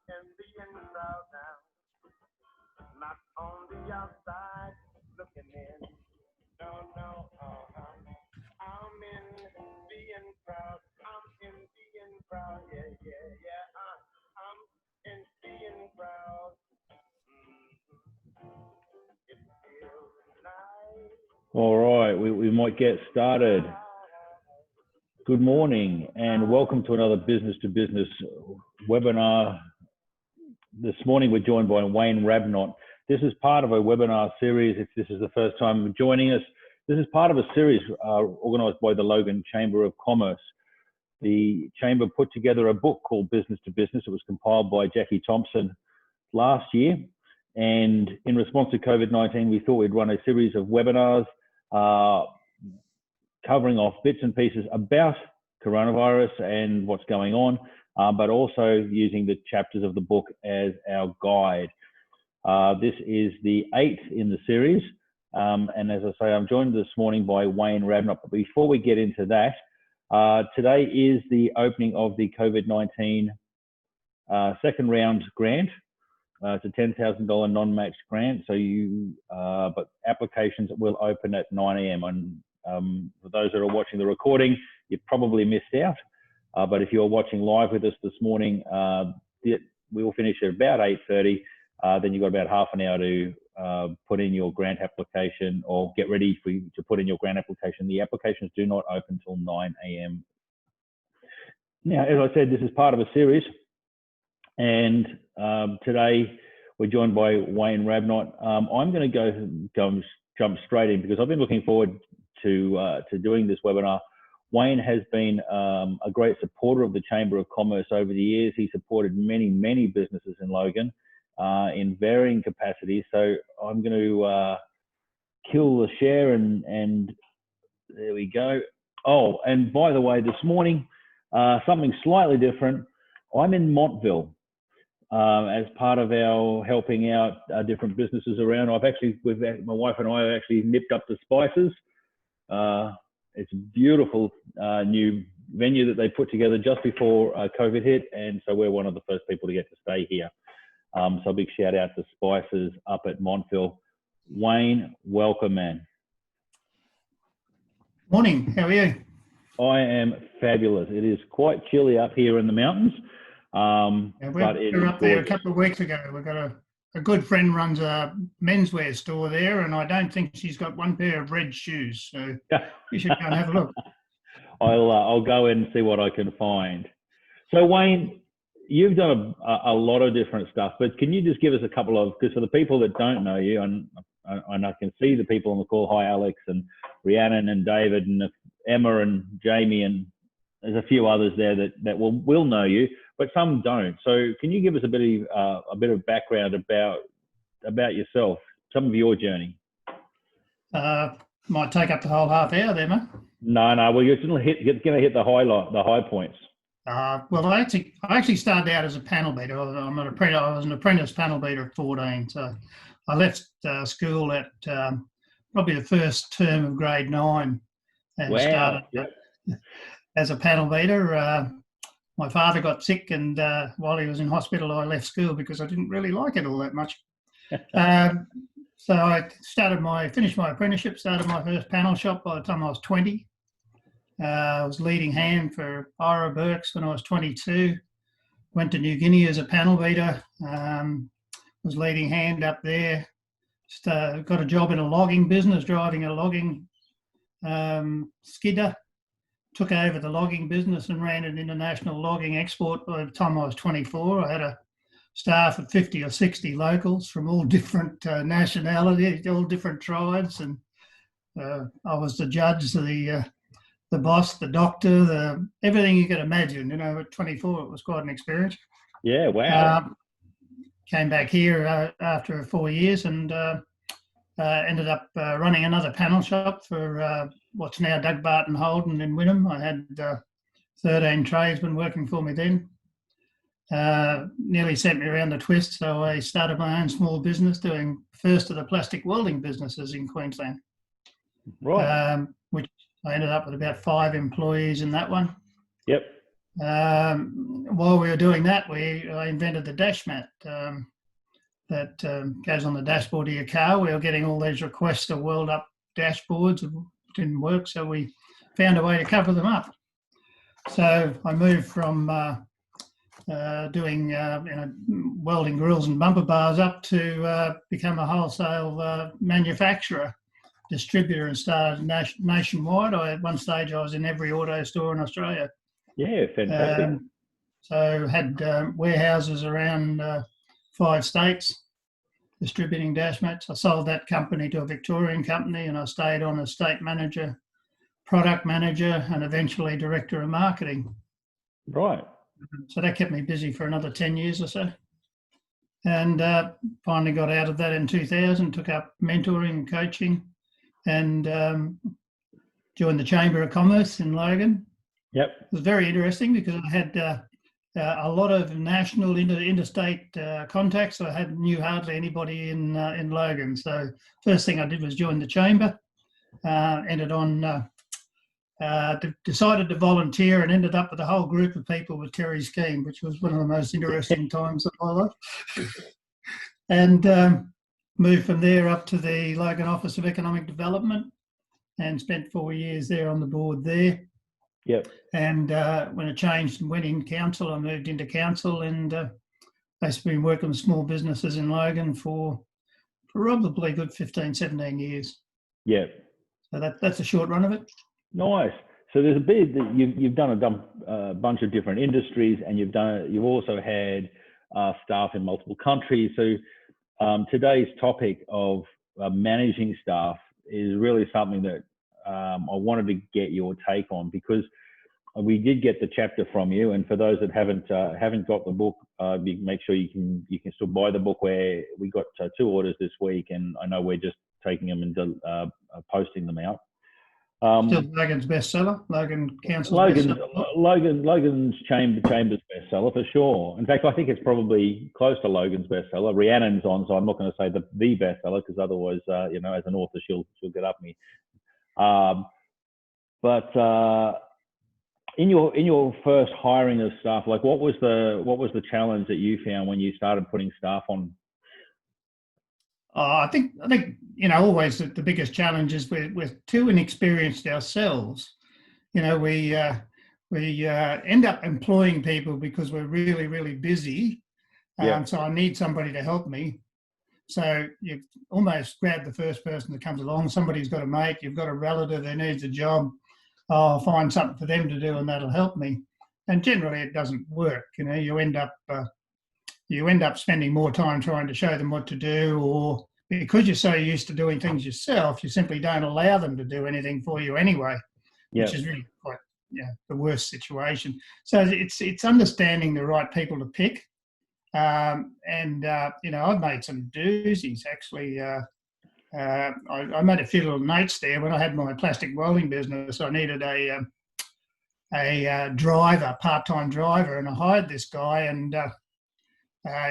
in the crowd now, not on the outside looking in. No, no, I'm in being proud. I'm in being proud. Yeah, yeah, yeah. I'm in being proud. It feels nice. All right, we might get started. Good morning and welcome to another Business to Business webinar. This morning we're joined by Wayne Rabnott. This is part of a webinar series. If this is the first time joining us, this is part of a series organised by the Logan Chamber of Commerce. The Chamber put together a book called Business to Business. It was compiled by Jackie Thompson last year. And in response to COVID-19, we thought we'd run a series of webinars covering off bits and pieces about coronavirus and what's going on, but also using the chapters of the book as our guide. This is the 8th in the series. And as I say, I'm joined this morning by Wayne Rabnott. But before we get into that, today is the opening of the COVID-19 second round grant. It's a $10,000 non-matched grant. So but applications will open at 9 a.m. And for those that are watching the recording, you probably missed out. But if you're watching live with us this morning, we will finish at about 8:30. Then you've got about half an hour to put in your grant application or get ready for you to put in your grant application. The applications do not open until 9 a.m. Now, as I said, this is part of a series. And today we're joined by Wayne Rabnott. I'm going to jump straight in because I've been looking forward to doing this webinar. Wayne has been a great supporter of the Chamber of Commerce over the years. He supported many businesses in Logan in varying capacities. So I'm going to kill the share and there we go. Oh, and by the way, this morning, something slightly different. I'm in Montville. As part of our helping out different businesses around. My wife and I have actually nipped up the spices. It's a beautiful new venue that they put together just before COVID hit, and so we're one of the first people to get to stay here. So a big shout out to Spices up at Montville. Wayne, welcome, man. Morning, how are you? I am fabulous. It is quite chilly up here in the mountains. Yeah, we were up there a couple of weeks ago. We've got a good friend runs a menswear store there, and I don't think she's got one pair of red shoes. So you should go and have a look. I'll go in and see what I can find. So Wayne, you've done a lot of different stuff, but can you just give us a couple of, because for the people that don't know you, and I can see the people on the call, hi Alex and Rhiannon and David and Emma and Jamie, and there's a few others there that will know you, but some don't. So can you give us a bit of background about yourself, some of your journey? Might take up the whole half hour there, mate. No. Well, you're going to hit the high points. Well, I actually started out as a panel beater. I was an apprentice panel beater at 14. So I left school at probably the first term of grade 9 and started as a panel beater. My father got sick, and while he was in hospital, I left school because I didn't really like it all that much. So I finished my apprenticeship, started my first panel shop by the time I was 20. I was leading hand for Ira Burks when I was 22. Went to New Guinea as a panel beater. Was leading hand up there. Got a job in a logging business, driving a logging skidder. Took over the logging business and ran an international logging export by the time I was 24. I had a staff of 50 or 60 locals from all different nationalities, all different tribes, and I was the judge, the boss, the doctor, everything you could imagine. You know, at 24, it was quite an experience. Yeah, wow. Came back here after 4 years and ended up running another panel shop for what's now Doug Barton Holden in Wynnum. I had 13 tradesmen working for me then. Nearly sent me around the twist, so I started my own small business doing first of the plastic welding businesses in Queensland. Right. Which I ended up with about 5 employees in that one. Yep. While we were doing that, I invented the Dashmat that goes on the dashboard of your car. We were getting all these requests to weld up dashboards. It didn't work, so we found a way to cover them up. So I moved from doing welding grills and bumper bars up to become a wholesale manufacturer, distributor, and started nationwide. At one stage I was in every auto store in Australia. Yeah, fantastic. So had warehouses around 5 states distributing Dashmats. I sold that company to a Victorian company, and I stayed on as state manager, product manager, and eventually director of marketing. Right. So that kept me busy for another 10 years or so. And finally got out of that in 2000, took up mentoring and coaching, and joined the Chamber of Commerce in Logan. Yep. It was very interesting because I had a lot of national interstate contacts. I knew hardly anybody in Logan. So first thing I did was join the Chamber, decided to volunteer and ended up with a whole group of people with Terry's scheme, which was one of the most interesting times of my life. And moved from there up to the Logan Office of Economic Development and spent 4 years there on the board there. Yep. And when it changed and went in council, I moved into council and basically been working with small businesses in Logan for probably a good 15, 17 years. Yeah. So that's a short run of it. Nice. So there's a bit that you've done a bunch of different industries, and you've also had staff in multiple countries. So today's topic of managing staff is really something that I wanted to get your take on, because we did get the chapter from you, and for those that haven't got the book, make sure you can still buy the book. Where we got 2 orders this week, and I know we're just taking them and posting them out. Still Logan's bestseller, Logan Council's bestseller. Logan's Chamber's bestseller for sure. In fact, I think it's probably close to Logan's bestseller. Rhiannon's on, so I'm not going to say the bestseller, because otherwise, as an author, she'll get up me. But in your first hiring of staff, like what was the challenge that you found when you started putting staff on? I think always the biggest challenge is we're too inexperienced ourselves. We end up employing people because we're really, really busy. So I need somebody to help me. So you almost grab the first person that comes along. Somebody's got a mate, you've got a relative who needs a job. I'll find something for them to do and that'll help me. And generally it doesn't work. You end up spending more time trying to show them what to do, or because you're so used to doing things yourself, you simply don't allow them to do anything for you anyway, which is really quite the worst situation. So it's understanding the right people to pick. I've made some doozies actually. I made a few little notes there when I had my plastic welding business. I needed a driver, part-time driver, and I hired this guy, and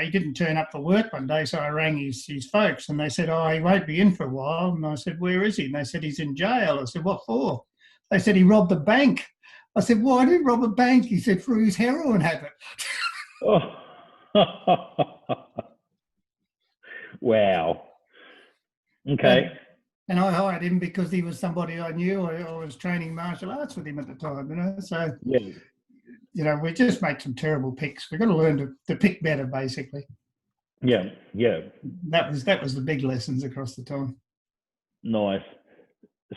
he didn't turn up for work one day, so I rang his folks, and they said, "Oh, he won't be in for a while." And I said, "Where is he?" And they said, "He's in jail." I said, "What for?" They said, "He robbed a bank." I said, "Why did he rob a bank?" He said, "For his heroin habit." Oh. Wow. Okay. And I hired him because he was somebody I knew. I was training martial arts with him at the time, So, we just make some terrible picks. We've got to learn to pick better, basically. Yeah. That was the big lessons across the time. Nice.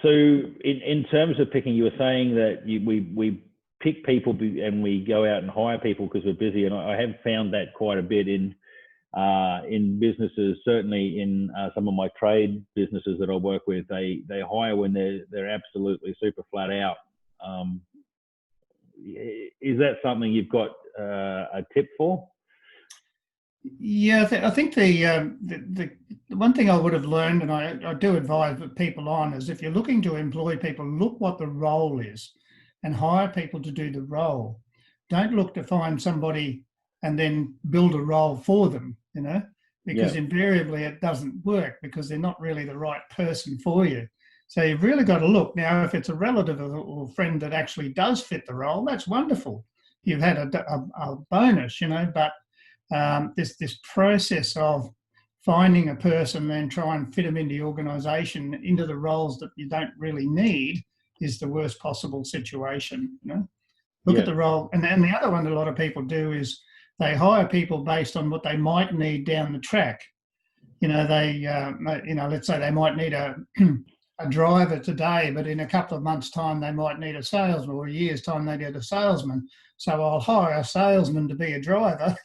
So, in terms of picking, you were saying that we pick people and we go out and hire people because we're busy, and I have found that quite a bit in businesses, certainly in some of my trade businesses that I work with. They hire when they're absolutely super flat out. Is that something you've got a tip for? Yeah, I think the one thing I would have learned, and I do advise people on, is if you're looking to employ people, look what the role is and hire people to do the role. Don't look to find somebody and then build a role for them, because invariably it doesn't work because they're not really the right person for you. So you've really got to look. Now, if it's a relative or friend that actually does fit the role, that's wonderful. you've had a bonus, you know. But this process of finding a person, then try and fit them into the organisation, into the roles that you don't really need, is the worst possible situation. You know, look at the role, and the other one that a lot of people do is they hire people based on what they might need down the track. You know, let's say they might need a driver today, but in a couple of months' time they might need a salesman, or a year's time they need a salesman. So I'll hire a salesman to be a driver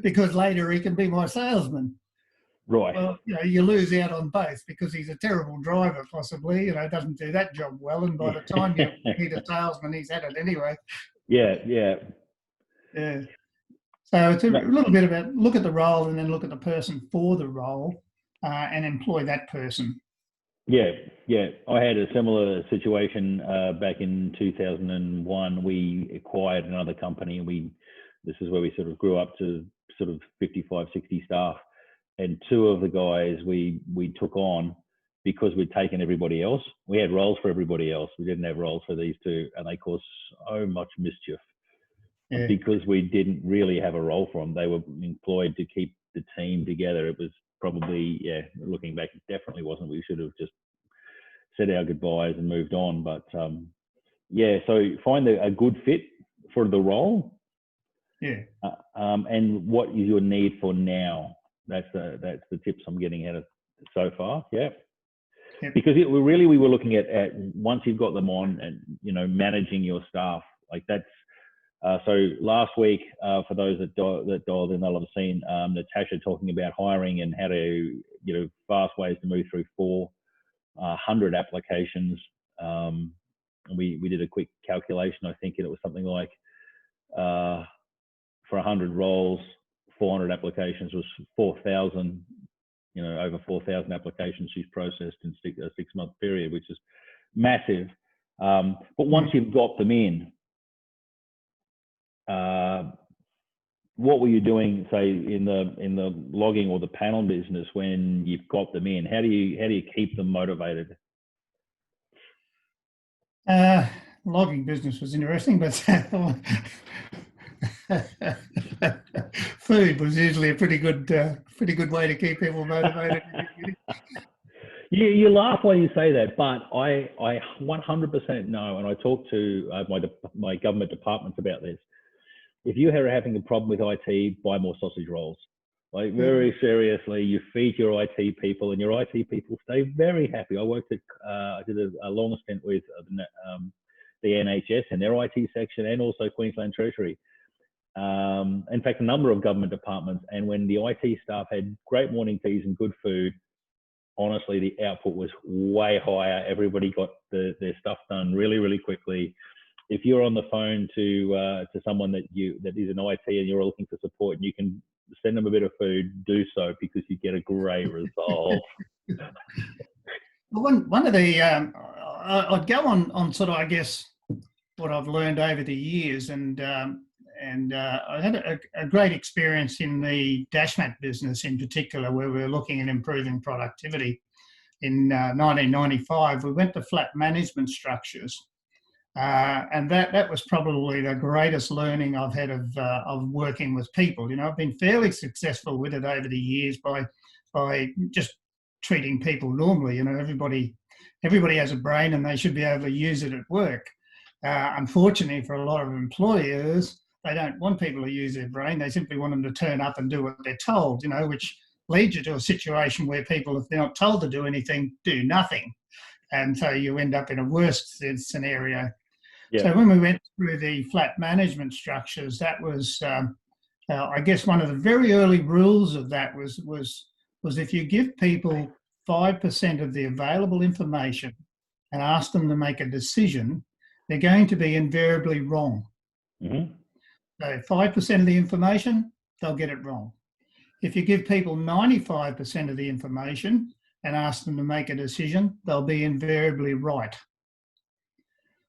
because later he can be my salesman. Right. Well, you know, you lose out on both because he's a terrible driver, possibly. You know, doesn't do that job well, and by the time you need a salesman, he's at it anyway. Yeah. So it's a little bit about look at the role and then look at the person for the role and employ that person. Yeah. I had a similar situation back in 2001. We acquired another company, and this is where we sort of grew up to sort of 55, 60 staff. And two of the guys we took on because we'd taken everybody else. We had roles for everybody else. We didn't have roles for these two, and they caused so much mischief because we didn't really have a role for them. They were employed to keep the team together. It was probably, looking back, it definitely wasn't. We should have just said our goodbyes and moved on. But so find a good fit for the role. Yeah. And what is your need for now? That's the tips I'm getting out of so far. Yeah. Yep. Because we were looking at once you've got them on and, you know, managing your staff, like that's, so last week, for those that dialed in, they'll have seen Natasha talking about hiring and how to, you know, fast ways to move through 400 applications. We did a quick calculation. I think it was something like for 100 roles, 400 applications was 4,000. You know, over 4,000 applications she's processed in a 6-month period, which is massive. But once you've got them in, what were you doing, say, in the logging or the panel business when you've got them in? How do you keep them motivated? Logging business was interesting, but food was usually a pretty good way to keep people motivated. You laugh when you say that, but I 100% know, and I talk to my government departments about this. If you are having a problem with IT, buy more sausage rolls. Like, very seriously, you feed your IT people, and your IT people stay very happy. I did a long stint with the NHS and their IT section, and also Queensland Treasury. In fact, a number of government departments. And when the IT staff had great morning teas and good food, honestly, the output was way higher. Everybody got their stuff done really, really quickly. If you're on the phone to someone that is an IT and you're looking for support, and you can send them a bit of food, do so, because you get a great result. Well, one of the I'd go on sort of, I guess, what I've learned over the years, and I had a great experience in the Dashmat business in particular, where we were looking at improving productivity. In 1995, we went to flat management structures. And that was probably the greatest learning I've had of working with people. You know, I've been fairly successful with it over the years by just treating people normally. You know, everybody has a brain and they should be able to use it at work. Unfortunately, for a lot of employers, they don't want people to use their brain. They simply want them to turn up and do what they're told, you know, which leads you to a situation where people, if they're not told to do anything, do nothing. And so you end up in a worse scenario. Yeah. So when we went through the flat management structures, that was, I guess, one of the very early rules of that was if you give people 5% of the available information and ask them to make a decision, they're going to be invariably wrong. Mm-hmm. So 5% of the information, they'll get it wrong. If you give people 95% of the information and ask them to make a decision, they'll be invariably right.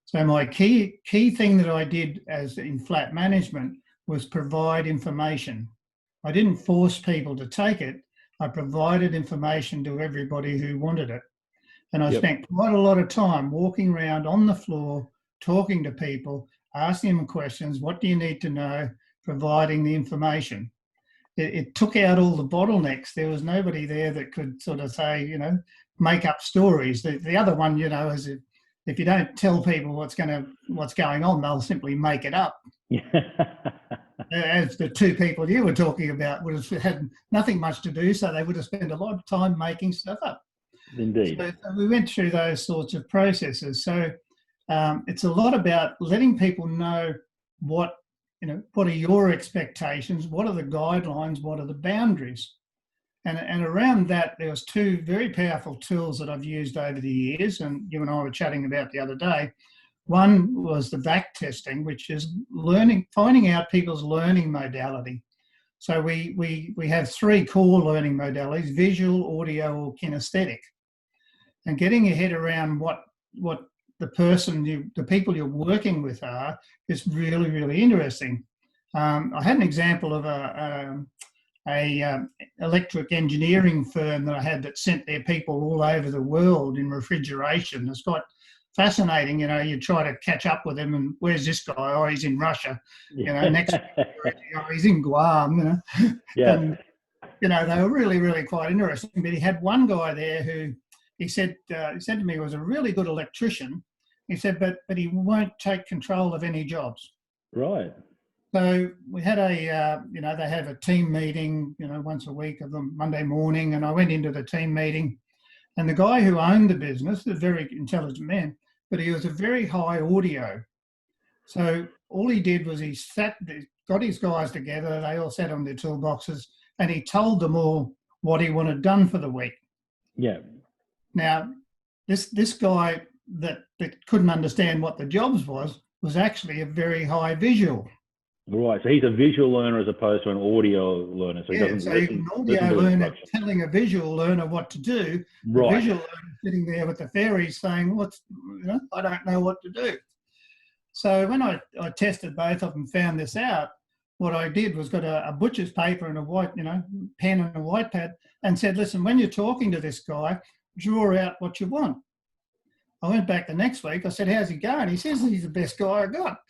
So my key thing that I did as in flat management was provide information. I didn't force people to take it. I provided information to everybody who wanted it. And I spent quite a lot of time walking around on the floor, talking to people, asking them questions. What do you need to know? Providing the information. It took out all the bottlenecks. There was nobody there that could sort of say, make up stories. The other one, is if you don't tell people what's going on, they'll simply make it up. As the two people you were talking about would have had nothing much to do, so they would have spent a lot of time making stuff up. Indeed. So we went through those sorts of processes. So it's a lot about letting people know what are your expectations, what are the guidelines, what are the boundaries. And around that, there was two very powerful tools that I've used over the years, and you and I were chatting about the other day. One was the back testing, which is finding out people's learning modality. So we have three core learning modalities: visual, audio, or kinesthetic. And getting your head around what the people you're working with are is really, really interesting. I had an example of a electric engineering firm that I had that sent their people all over the world in refrigeration. It's quite fascinating. You try to catch up with them, and where's this guy? Oh, he's in Russia. Next oh, he's in Guam. Yeah. And they were really, really quite interesting. But he had one guy there who he said to me was a really good electrician. He said, but he won't take control of any jobs. Right. So we had they have a team meeting, once a week of them Monday morning, and I went into the team meeting, and the guy who owned the business, a very intelligent man, but he was a very high audio. So all he did was he got his guys together, they all sat on their toolboxes, and he told them all what he wanted done for the week. Yeah. Now, this guy that couldn't understand what the jobs was actually a very high visual. Right, so he's a visual learner as opposed to an audio learner. So he doesn't so an audio learner telling a visual learner what to do. Right. The visual learner sitting there with the fairies saying, I don't know what to do. So when I tested both of them, found this out, what I did was got a butcher's paper and a white, pen and a white pad, and said, listen, when you're talking to this guy, draw out what you want. I went back the next week. I said, how's he going? He says he's the best guy I got.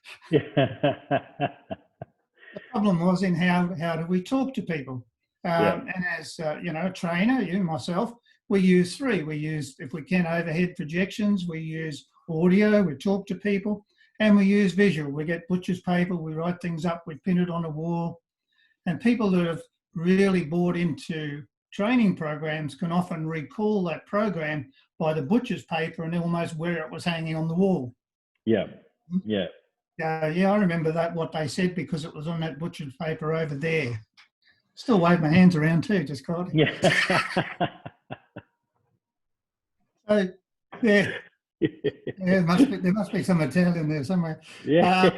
The problem was in how do we talk to people? And as, a trainer, myself, we use three. We use, if we can, overhead projections. We use audio. We talk to people. And we use visual. We get butcher's paper. We write things up. We pin it on a wall. And people that have really bought into training programs can often recall that program by the butcher's paper and almost where it was hanging on the wall. Yeah. I remember what they said because it was on that butcher's paper over there. Still wave my hands around too, just got it. Yeah. So, yeah. There must be some Italian there somewhere. Yeah.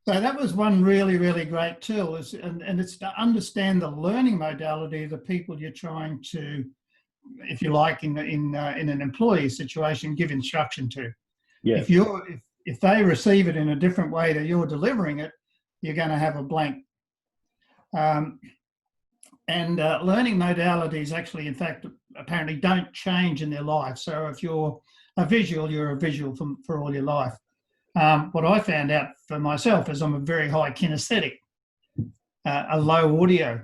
So that was one really, really great tool, and it's to understand the learning modality of the people you're trying to, if you like, in an employee situation, give instruction to. Yeah. If they receive it in a different way that you're delivering it, you're going to have a blank. And learning modalities actually, in fact, apparently don't change in their life. So if you're a visual, you're a visual for all your life. What I found out for myself is I'm a very high kinesthetic, a low audio.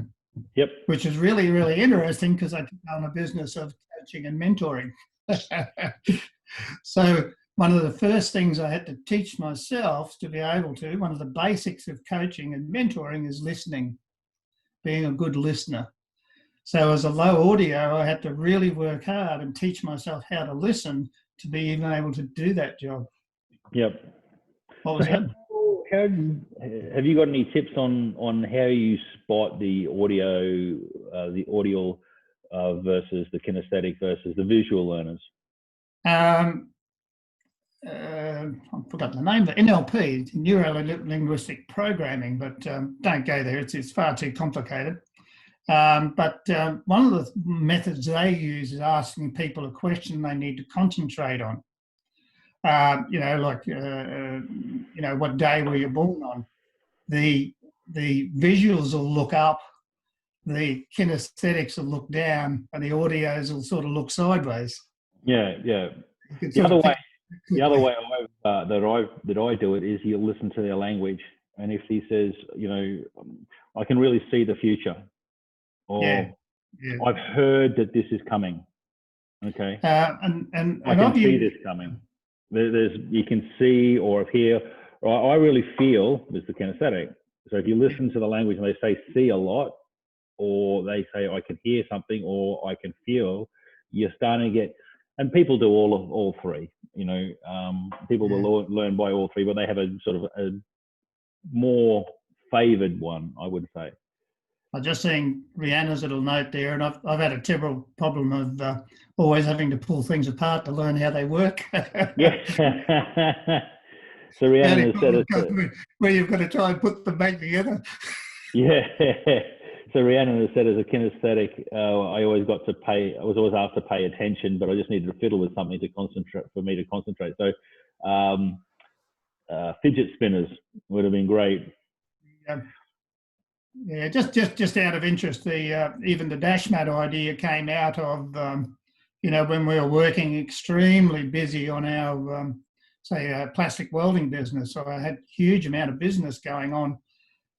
Yep. Which is really, really interesting because I took on a business of coaching and mentoring. So one of the first things I had to teach myself to be able to, one of the basics of coaching and mentoring is listening, being a good listener. So as a low audio, I had to really work hard and teach myself how to listen to be even able to do that job. Yep. What was that? Have you got any tips on how you spot the audio versus the kinesthetic versus the visual learners? I forgot the name, but NLP, neuro-linguistic programming, but don't go there. It's far too complicated. But one of the methods they use is asking people a question they need to concentrate on. What day were you born on? The visuals will look up, the kinesthetics will look down, and the audios will sort of look sideways. Yeah. The other way The other way that I do it is you listen to their language, and if he says, I can really see the future, or Yeah. I've heard that this is coming. Okay, and I can I've see used, this coming. You can see or hear. Or I really feel this is the kinesthetic. So if you listen to the language and they say see a lot, or they say I can hear something, or I can feel, you're starting to get. And people do all three. People will learn by all three, but they have a sort of a more favoured one, I would say. I'm just seeing Rihanna's little note there, and I've had a terrible problem of always having to pull things apart to learn how they work. Yeah. So Rihanna has said it. Where you've got to try and put them back together. Yeah. So Rihanna has said as a kinesthetic, I was always asked to pay attention, but I just needed to fiddle with something for me to concentrate. So fidget spinners would have been great. Yeah, just out of interest, even the Dashmat idea came out of when we were working extremely busy on our plastic welding business. So I had a huge amount of business going on,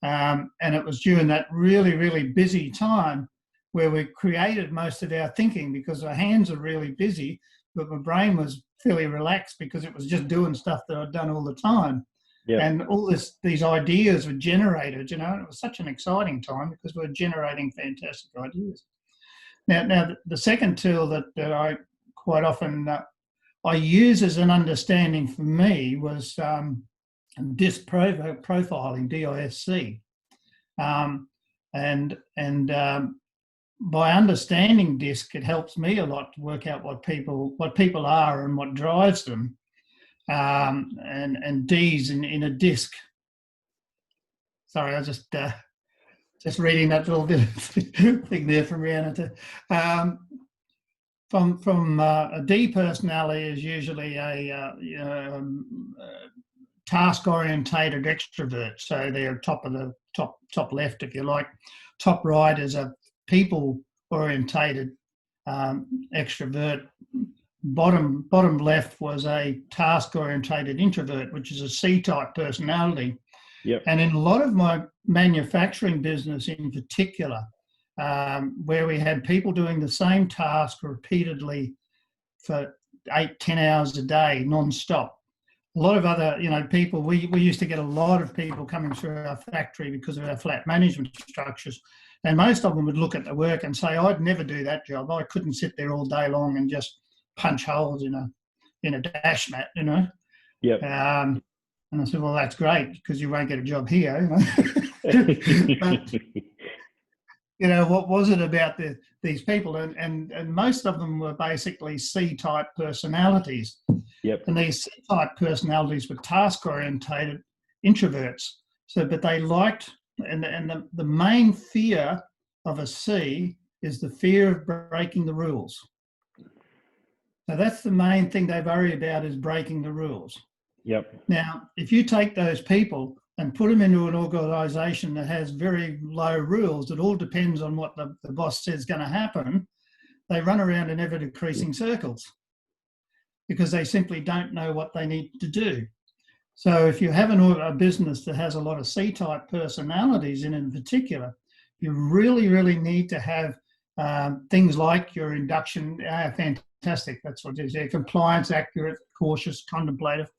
and it was during that really, really busy time where we created most of our thinking, because our hands are really busy, but my brain was fairly relaxed because it was just doing stuff that I'd done all the time. Yep. And all these ideas were generated, and it was such an exciting time because we were generating fantastic ideas. Now the second tool that I quite often I use as an understanding for me was DISC profiling, DISC, and by understanding DISC, it helps me a lot to work out what people are and what drives them. And D's in a disc. Sorry, I was just reading that little bit of thing there from Rihanna. From a D personality is usually a task-orientated extrovert. So they're top left, if you like. Top right is a people-orientated extrovert. Bottom left was a task-orientated introvert, which is a C-type personality. Yep. And in a lot of my manufacturing business in particular, where we had people doing the same task repeatedly for 8-10 hours a day, non-stop. A lot of other, people, we used to get a lot of people coming through our factory because of our flat management structures. And most of them would look at the work and say, I'd never do that job. I couldn't sit there all day long and just punch holes in a Dashmat, Yep. And I said, well, that's great because you won't get a job here. But, what was it about these people? And most of them were basically C-type personalities. Yep. And these C-type personalities were task-orientated introverts. But they liked, and the main fear of a C is the fear of breaking the rules. So that's the main thing they worry about, is breaking the rules. Yep. Now, if you take those people and put them into an organisation that has very low rules, it all depends on what the boss says is going to happen, they run around in ever-decreasing circles because they simply don't know what they need to do. So if you have a business that has a lot of C-type personalities in particular, you really, really need to have things like your induction, fantastic, that's what it is, compliance, accurate, cautious, contemplative.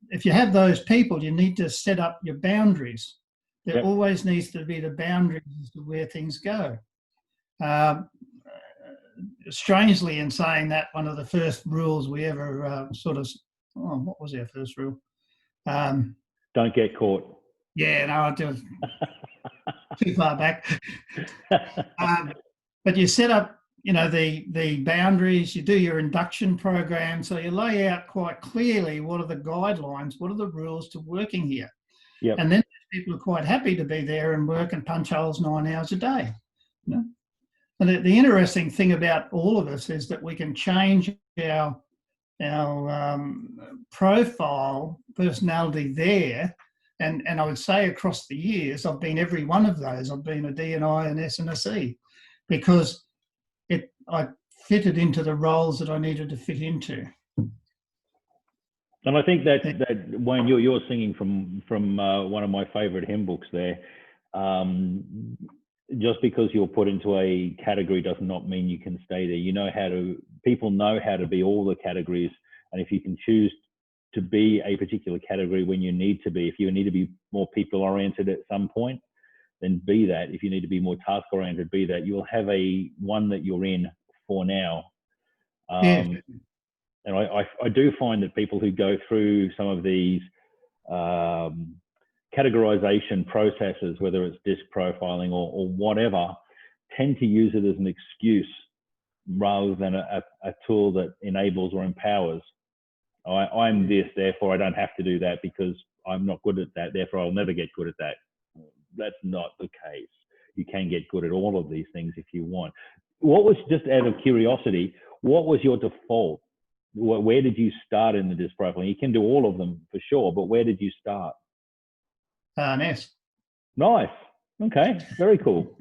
If you have those people, you need to set up your boundaries. There Yep. always needs to be the boundaries as to where things go. Strangely, in saying that, one of the first rules we ever what was our first rule? Don't get caught. Yeah, no, I was too far back. But you set up, the boundaries, you do your induction program, so you lay out quite clearly what are the guidelines, what are the rules to working here. Yep. And then people are quite happy to be there and work and punch holes 9 hours a day. And the interesting thing about all of us is that we can change our profile, personality there. And I would say across the years, I've been every one of those. I've been a D and I, an S and a C, because I fitted into the roles that I needed to fit into. And I think that Wayne, you're singing from one of my favourite hymn books there. Just because you're put into a category does not mean you can stay there. You know how to. People know how to be all the categories, and if you can choose to be a particular category when you need to be, if you need to be more people oriented at some point, then be that. If you need to be more task oriented, be that. You'll have one that you're in for now. Yeah. And I do find that people who go through some of these categorization processes, whether it's disc profiling or whatever, tend to use it as an excuse rather than a tool that enables or empowers. I'm this, therefore I don't have to do that because I'm not good at that, therefore I'll never get good at that. That's not the case. You can get good at all of these things if you want. What was, just out of curiosity, what was your default? Where did you start in the disc profiling? You can do all of them for sure, but where did you start? Nice. Nice. Okay, very cool.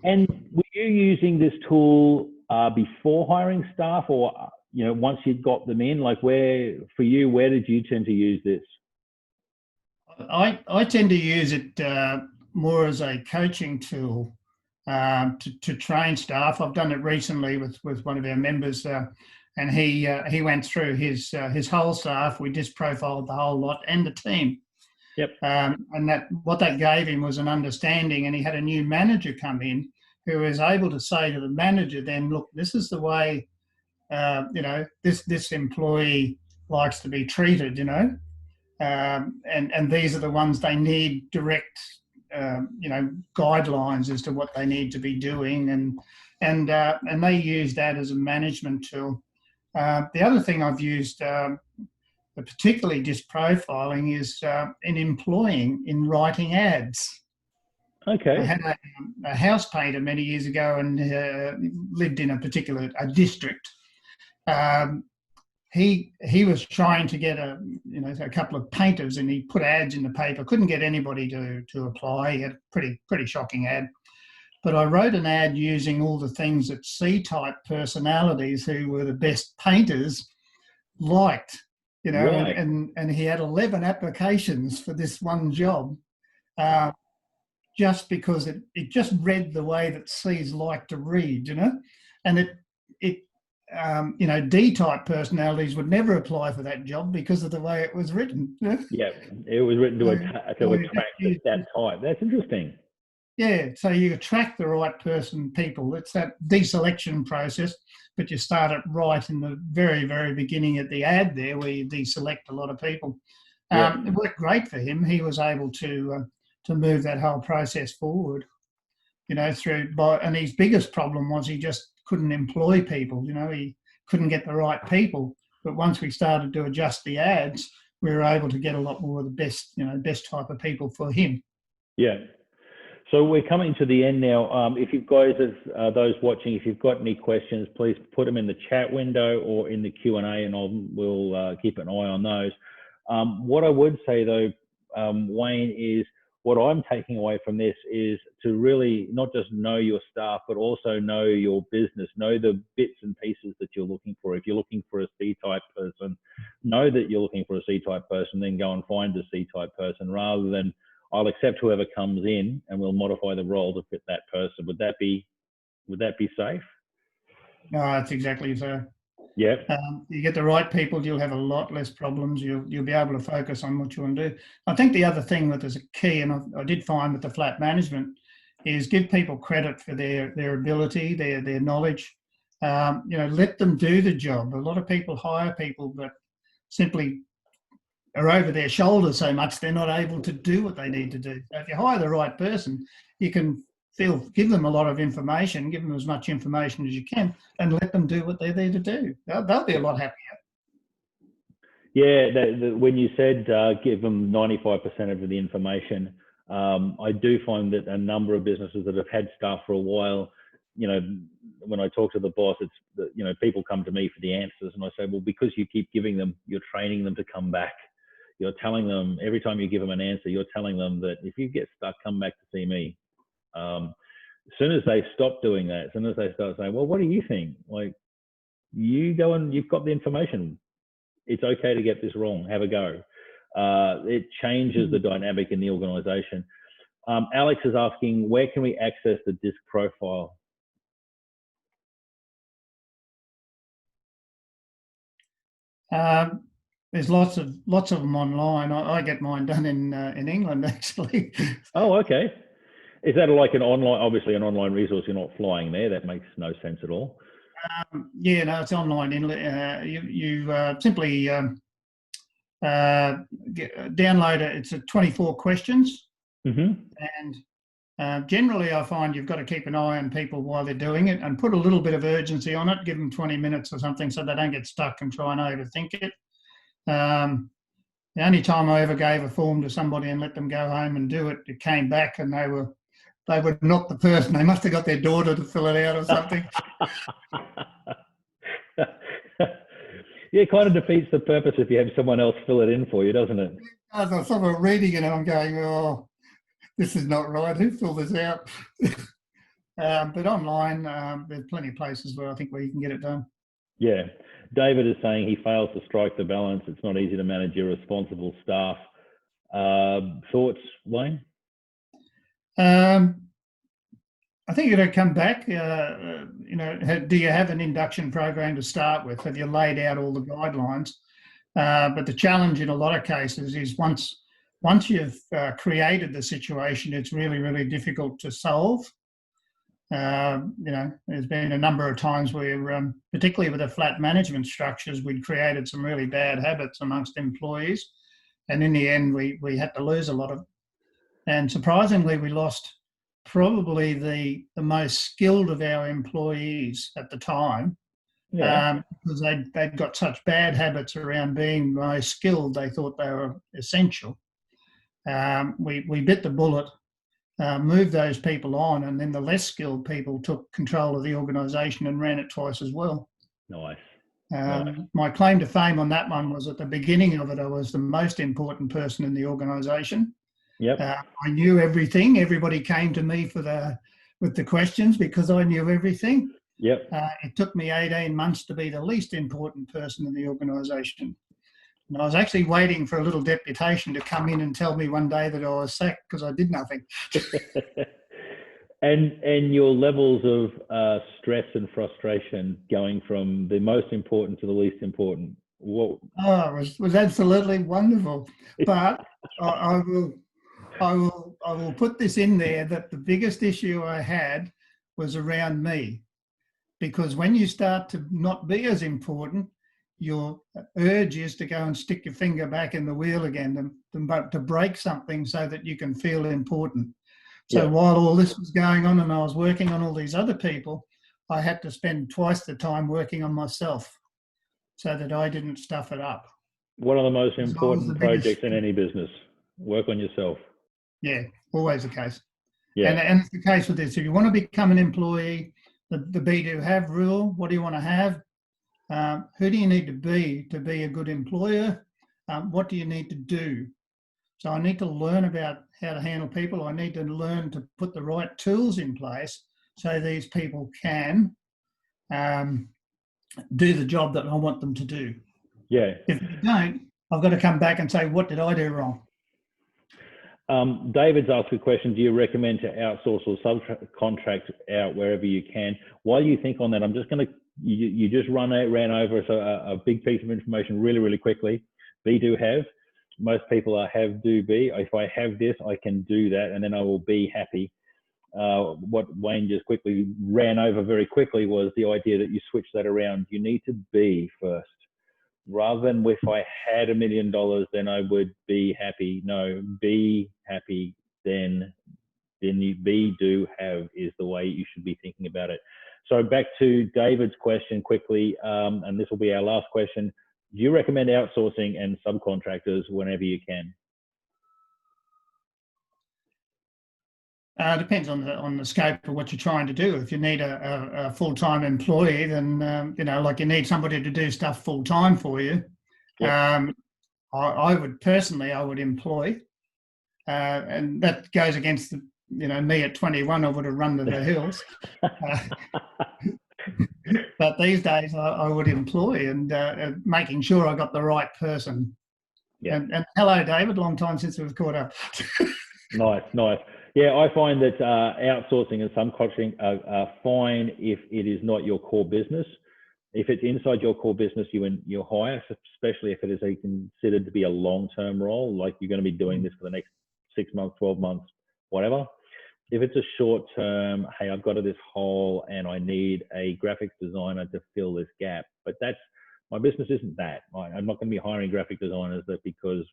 And were you using this tool before hiring staff, or once you'd got them in? Like, where did you tend to use this? I tend to use it more as a coaching tool to train staff. I've done it recently with one of our members, and he went through his whole staff. We just profiled the whole lot and the team. Yep. And what that gave him was an understanding, and he had a new manager come in who was able to say to the manager, then, look, this is the way, this employee likes to be treated, and these are the ones they need direct, guidelines as to what they need to be doing, and they use that as a management tool. The other thing I've used, particularly just profiling, is in writing ads. Okay. I had a house painter many years ago, and lived in a district. He was trying to get a couple of painters, and he put ads in the paper. Couldn't get anybody to apply. He had a pretty shocking ad. But I wrote an ad using all the things that C-type personalities who were the best painters liked, Right. and he had 11 applications for this one job, just because it just read the way that C's like to read, and D-type personalities would never apply for that job because of the way it was written. Yeah, it was written to attract that type. That's interesting. Yeah, so you attract the right people. It's that deselection process, but you start it right in the very, very beginning at the ad there, where you deselect a lot of people. It worked great for him. He was able to move that whole process forward, and his biggest problem was he just couldn't employ people. He couldn't get the right people. But once we started to adjust the ads, we were able to get a lot more of the best type of people for him. Yeah. So we're coming to the end now. If you guys, those watching, if you've got any questions, please put them in the chat window or in the Q&A, and we'll keep an eye on those. What I would say though, Wayne, is what I'm taking away from this is to really not just know your staff, but also know your business, know the bits and pieces that you're looking for. If you're looking for a C-type person, know that you're looking for a C-type person, then go and find a C-type person, rather than I'll accept whoever comes in and we'll modify the role to fit that person. Would that be safe? No, that's exactly so. Yeah. You get the right people, you'll have a lot less problems. You'll be able to focus on what you want to do. I think the other thing that is a key, and I did find with the flat management, is give people credit for their ability, their knowledge. Let them do the job. A lot of people hire people but simply are over their shoulder so much they're not able to do what they need to do. So if you hire the right person, you can give them a lot of information, give them as much information as you can, and let them do what they're there to do. They'll be a lot happier. Yeah, when you said give them 95% of the information, I do find that a number of businesses that have had staff for a while, when I talk to the boss, it's people come to me for the answers, and I say, well, because you keep giving them, you're training them to come back. You're telling them, every time you give them an answer, you're telling them that if you get stuck, come back to see me. As soon as they stop doing that, as soon as they start saying, well, what do you think? Like, you go and you've got the information. It's okay to get this wrong. Have a go. It changes the dynamic in the organization. Alex is asking, where can we access the DISC profile? There's lots of them online. I get mine done in England, actually. Oh, okay. Is that like an online, obviously an online resource? You're not flying there. That makes no sense at all. Yeah, no, it's online. You simply download it. It's a 24 questions. And generally, I find you've got to keep an eye on people while they're doing it and put a little bit of urgency on it. Give them 20 minutes or something so they don't get stuck and try and overthink it. The only time I ever gave a form to somebody and let them go home and do it, it came back and they were not the person. They must have got their daughter to fill it out or something. Yeah, it kind of defeats the purpose if you have someone else fill it in for you, doesn't it? As I was reading it, I'm going, oh, this is not right. Who filled this out? But online, there's plenty of places where I think where you can get it done. Yeah. David is saying he fails to strike the balance. It's not easy to manage irresponsible staff. Thoughts, Wayne? I think you've got to come back. Do you have an induction program to start with? Have you laid out all the guidelines? But the challenge in a lot of cases is once you've created the situation, it's really, really difficult to solve. There's been a number of times where, particularly with the flat management structures, we'd created some really bad habits amongst employees. And in the end, we had to lose a lot of them. And surprisingly, we lost probably the most skilled of our employees at the time, because they'd got such bad habits around being most skilled, they thought they were essential. We bit the bullet, moved those people on, and then the less skilled people took control of the organisation and ran it twice as well. Nice. My claim to fame on that one was at the beginning of it, I was the most important person in the organisation. Yep. I knew everything. Everybody came to me with the questions because I knew everything. Yep. It took me 18 months to be the least important person in the organisation. And I was actually waiting for a little deputation to come in and tell me one day that I was sacked because I did nothing. And your levels of stress and frustration going from the most important to the least important. What? Oh, it was absolutely wonderful. But I will put this in there that the biggest issue I had was around me, because when you start to not be as important, your urge is to go and stick your finger back in the wheel again, to break something so that you can feel important. So while all this was going on and I was working on all these other people, I had to spend twice the time working on myself so that I didn't stuff it up. One of the most important projects in any business, work on yourself. Yeah, always the case. Yeah. And it's the case with this. If you want to become an employee, the be do have rule, what do you want to have? Who do you need to be a good employer? What do you need to do? So I need to learn about how to handle people. I need to learn to put the right tools in place so these people can do the job that I want them to do. Yeah. If they don't, I've got to come back and say, what did I do wrong? David's asked a question, do you recommend to outsource or subcontract out wherever you can? While you think on that, I'm just going to, you just ran over a big piece of information really, really quickly. Be, do, have. Most people are have, do, be. If I have this, I can do that, and then I will be happy. What Wayne just quickly ran over very quickly was the idea that you switch that around. You need to be first. Rather than if I had $1 million, then I would be happy. No, be happy, then you be, do, have is the way you should be thinking about it. So back to David's question quickly, and this will be our last question. Do you recommend outsourcing and subcontractors whenever you can? Depends on the scope of what you're trying to do. If you need a full-time employee, then like you need somebody to do stuff full-time for you. Yep. I would employ, and that goes against me at 21. I would have run to the hills. But these days I would employ and making sure I got the right person. Yeah. And hello, David. Long time since we've caught up. Nice. Yeah, I find that outsourcing and subcontracting are fine if it is not your core business. If it's inside your core business, you hire, especially if it is considered to be a long-term role, like you're going to be doing this for the next 6 months, 12 months, whatever. If it's a short-term, hey, I've got this hole and I need a graphics designer to fill this gap, but my business isn't that. I'm not going to be hiring graphic designers because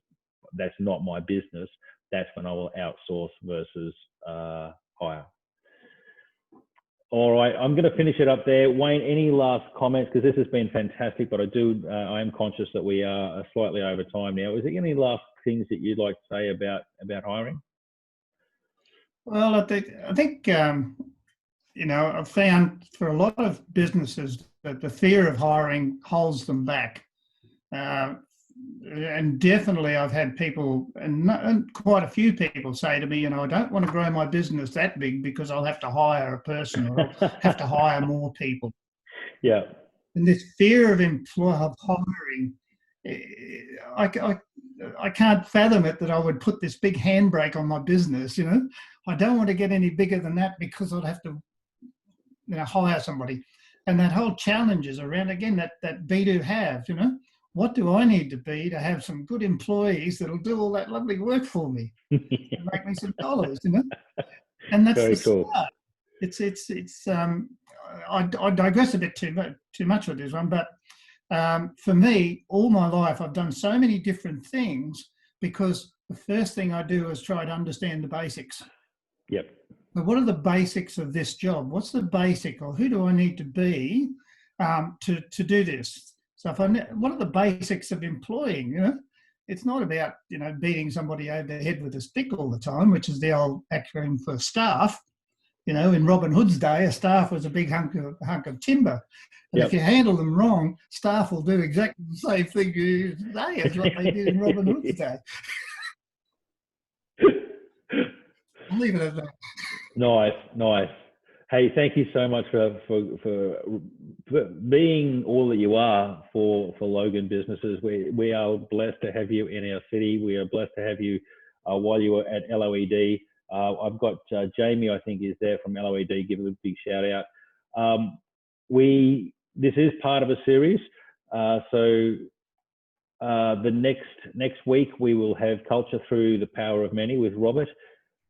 that's not my business. That's when I will outsource versus hire. All right, I'm going to finish it up there. Wayne, any last comments? Because this has been fantastic, but I am conscious that we are slightly over time now. Is there any last things that you'd like to say about hiring? Well, I think I've found for a lot of businesses that the fear of hiring holds them back. And definitely I've had people, and quite a few people say to me, I don't want to grow my business that big because I'll have to hire a person or I'll have to hire more people. Yeah. And this fear of hiring, I can't fathom it that I would put this big handbrake on my business, I don't want to get any bigger than that because I'd have to, hire somebody. And that whole challenge is around, again, that be to have, what do I need to be to have some good employees that'll do all that lovely work for me and make me some dollars, And that's very the cool. start. I digress a bit too much with this one, but for me, all my life, I've done so many different things because the first thing I do is try to understand the basics. Yep. But what are the basics of this job? What's the basic, or who do I need to be to do this? So what are the basics of employing? It's not about beating somebody over the head with a stick all the time, which is the old acronym for staff. In Robin Hood's day, a staff was a big hunk of timber. And if you handle them wrong, staff will do exactly the same thing today as what they did in Robin Hood's day. I'll leave it at that. Nice. Hey, thank you so much for being all that you are for Logan businesses. We are blessed to have you in our city. We are blessed to have you while you were at LOED. I've got Jamie, I think, is there from LOED. Give a big shout out. This is part of a series. So the next week we will have Culture Through the Power of Many with Robert.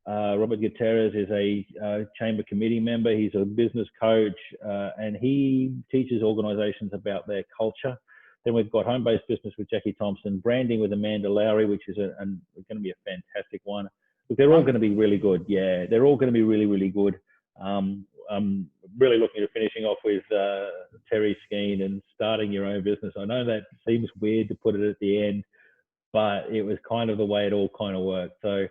Robert Gutierrez is a chamber committee member. He's a business coach and he teaches organizations about their culture. Then we've got Home-Based Business with Jackie Thompson, Branding with Amanda Lowry, which is going to be a fantastic one. But they're all going to be really good. Yeah, they're all going to be really, really good. I'm really looking at finishing off with Terry Skeen and starting your own business. I know that seems weird to put it at the end, but it was kind of the way it all kind of worked. So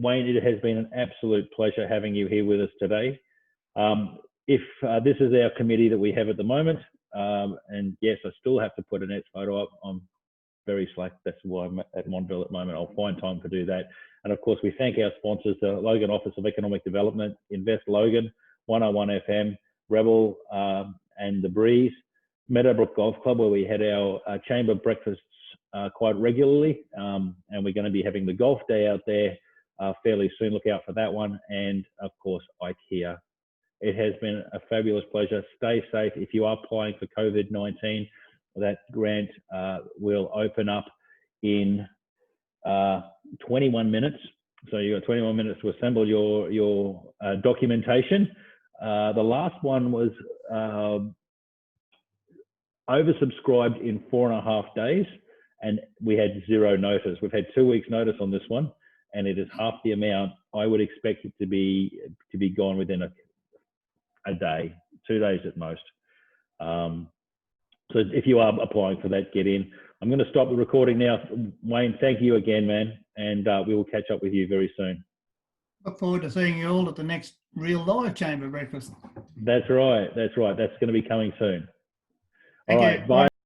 Wayne, it has been an absolute pleasure having you here with us today. If this is our committee that we have at the moment, and yes, I still have to put Annette's photo up. I'm very slack. That's why I'm at Montville at the moment. I'll find time to do that. And of course, we thank our sponsors, the Logan Office of Economic Development, Invest Logan, 101 FM, Rebel, and The Breeze, Meadowbrook Golf Club, where we had our chamber breakfasts quite regularly. And we're going to be having the golf day out there fairly soon. Look out for that one. And of course, IKEA. It has been a fabulous pleasure. Stay safe. If you are applying for COVID-19, that grant will open up in 21 minutes. So you've got 21 minutes to assemble your documentation. The last one was oversubscribed in 4.5 days, and we had 0 notice. We've had 2 weeks notice on this one, and it is half the amount. I would expect it to be gone within a day, 2 days at most. So if you are applying for that, get in. I'm going to stop the recording now. Wayne, thank you again, man. And we will catch up with you very soon. Look forward to seeing you all at the next real live chamber breakfast. That's right. That's right. That's going to be coming soon. All Thank right. you. Bye.